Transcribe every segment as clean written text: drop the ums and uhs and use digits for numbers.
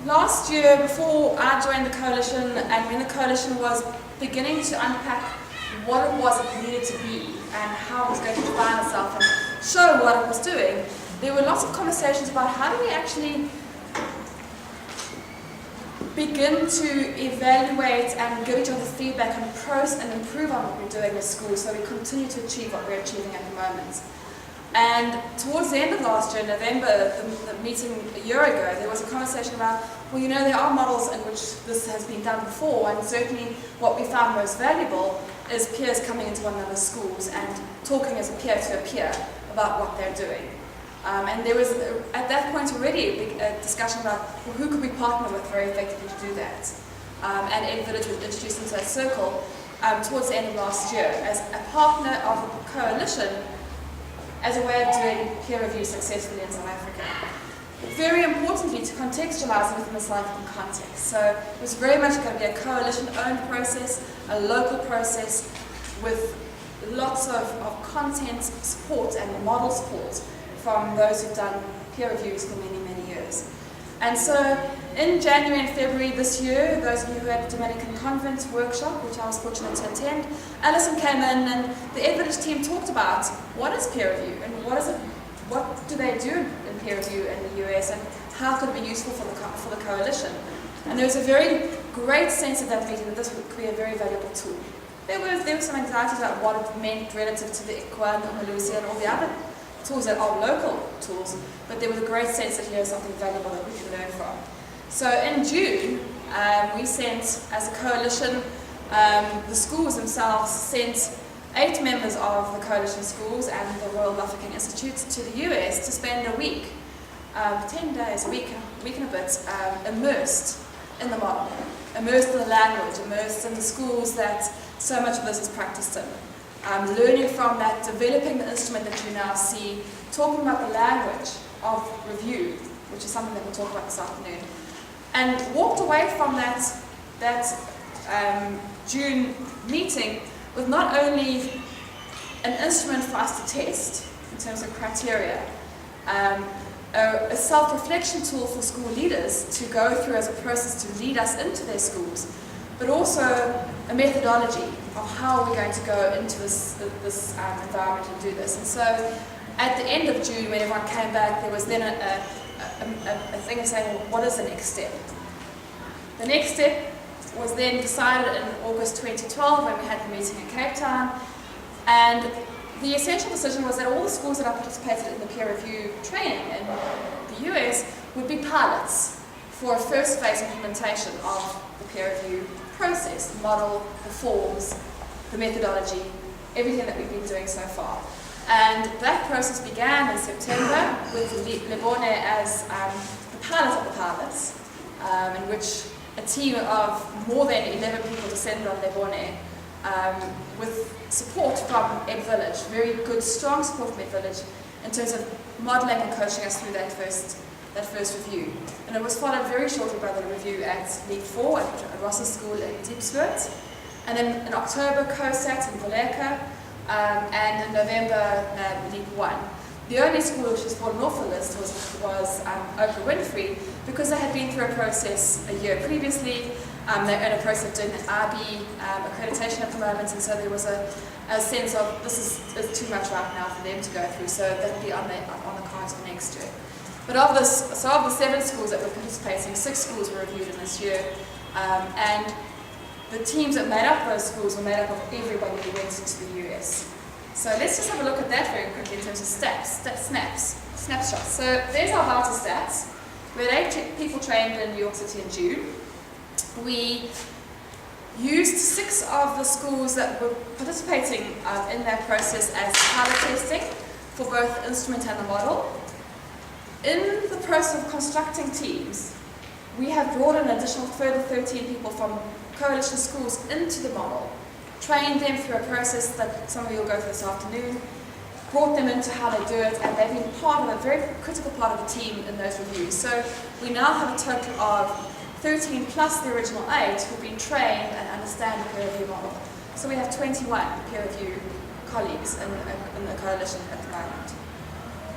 last year, before I joined the coalition, and when the coalition was beginning to unpack what it was it needed to be and how it was going to define itself and show what it was doing, there were lots of conversations about how do we actually begin to evaluate and give each other feedback and improve on what we're doing with schools so we continue to achieve what we're achieving at the moment. And towards the end of last year, November, the meeting a year ago, there was a conversation about, well, you know, there are models in which this has been done before, and certainly what we found most valuable is peers coming into one another's schools and talking as a peer to a peer about what they're doing. And there was, at that point already, a big discussion about, well, who could we partner with very effectively to do that? And Ed Village was introduced into that circle towards the end of last year as a partner of the coalition as a way of doing peer review successfully in South Africa. Very importantly, to contextualize it within the South African context. So it was very much going to be a coalition-owned process, a local process with lots of content support and model support from those who've done peer reviews for many, many years. And so in January and February this year, those of you who had the Dominican Convent workshop, which I was fortunate to attend, Alison came in and the Ed Village team talked about what is peer review and what do they do in peer review in the US and how could it be useful for the coalition. And there was a very great sense of that meeting that this would be a very valuable tool. There was some anxiety about what it meant relative to the ICWA and the Malusi and all the other tools that are local tools, but there was a great sense that here's something valuable that we can learn from. So in June, we sent, as a coalition, the schools themselves sent 8 members of the coalition schools and the Royal Bafokeng Institute to the US to spend a week, 10 days, a week and a bit, immersed in the model, immersed in the language, immersed in the schools that so much of this is practiced in. Learning from that, developing the instrument that you now see, talking about the language of review, which is something that we'll talk about this afternoon, and walked away from that June meeting with not only an instrument for us to test in terms of criteria, a self-reflection tool for school leaders to go through as a process to lead us into their schools, but also a methodology of how we're going to go into this environment and do this. And so at the end of June, when everyone came back, there was then a thing saying, well, what is the next step? The next step was then decided in August 2012 when we had the meeting in Cape Town. And the essential decision was that all the schools that are participated in the peer review training in the US would be pilots for a first phase implementation of the peer review process, the model, the forms, the methodology, everything that we've been doing so far. And that process began in September with Lebone as the pilot of the pilots, in which a team of more than 11 people descended on Lebone with support from Ed Village, very good, strong support from Ed Village in terms of modelling and coaching us through that first review. And it was followed very shortly by the review at League 4 at Ross's School in Diepsloot. And then in October, COSAT in Valleca, and in November, League 1. The only school which was fallen off the list was Oprah Winfrey, because they had been through a process a year previously. They're in a process of doing an IB accreditation at the moment, and so there was a sense of this is too much right now for them to go through, so that would be on the cards for next year. But of the 7 schools that were participating, 6 schools were reviewed in this year, and the teams that made up those schools were made up of everybody who went to the US. So let's just have a look at that very quickly in terms of snapshots. So there's our vital stats. We had 8 people trained in New York City in June. We used 6 of the schools that were participating in that process as pilot testing for both the instrument and the model. In the process of constructing teams, we have brought an additional further 13 people from coalition schools into the model, trained them through a process that some of you will go through this afternoon, brought them into how they do it, and they've been part of a very critical part of the team in those reviews. So we now have a total of 13 plus the original 8 who've been trained and understand the peer review model. So we have 21 peer review colleagues in the coalition at the moment.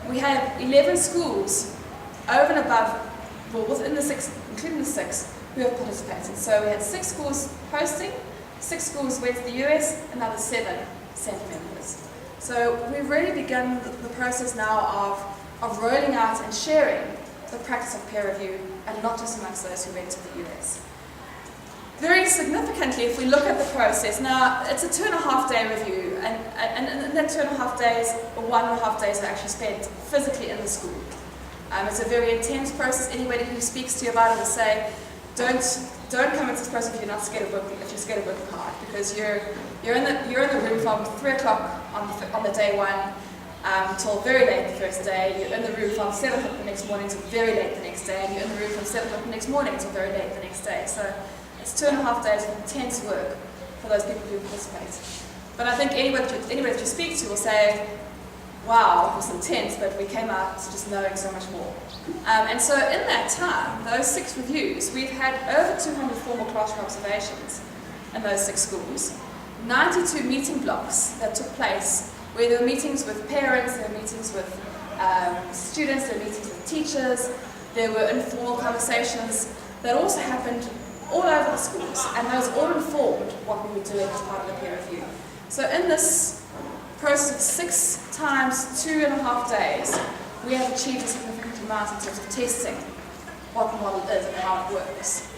We have 11 schools over and above, well, within the 6, including who have participated. So we had 6 schools hosting, 6 schools went to the US, another 7 centre members. So we've really begun the process now of rolling out and sharing the practice of peer review, and not just amongst those who went to the US. Very significantly, if we look at the process, now it's a 2.5-day review, and in that 2.5 days, or 1.5 days are actually spent physically in the school. It's a very intense process. Anybody who speaks to you about it will say, don't come into this process if you're not scared of working hard, because you're in the room from 3 o'clock on the day one till very late the first day. You're in the room from 7 o'clock the next morning till very late the next day, and you're in the room from 7 o'clock the next morning till very late the next day. So it's 2.5 days of intense work for those people who participate. But I think anybody that you speak to will say, wow, it was intense, but we came out just knowing so much more. And so in that time, those 6 reviews, we've had over 200 formal classroom observations in those 6 schools. 92 meeting blocks that took place, where there were meetings with parents, there were meetings with students, there were meetings with teachers, there were informal conversations that also happened all over the schools, and those all informed what we were doing as part of the peer review. So in this process of 6 times 2.5 days, we have achieved a significant amount in terms of testing what the model is and how it works.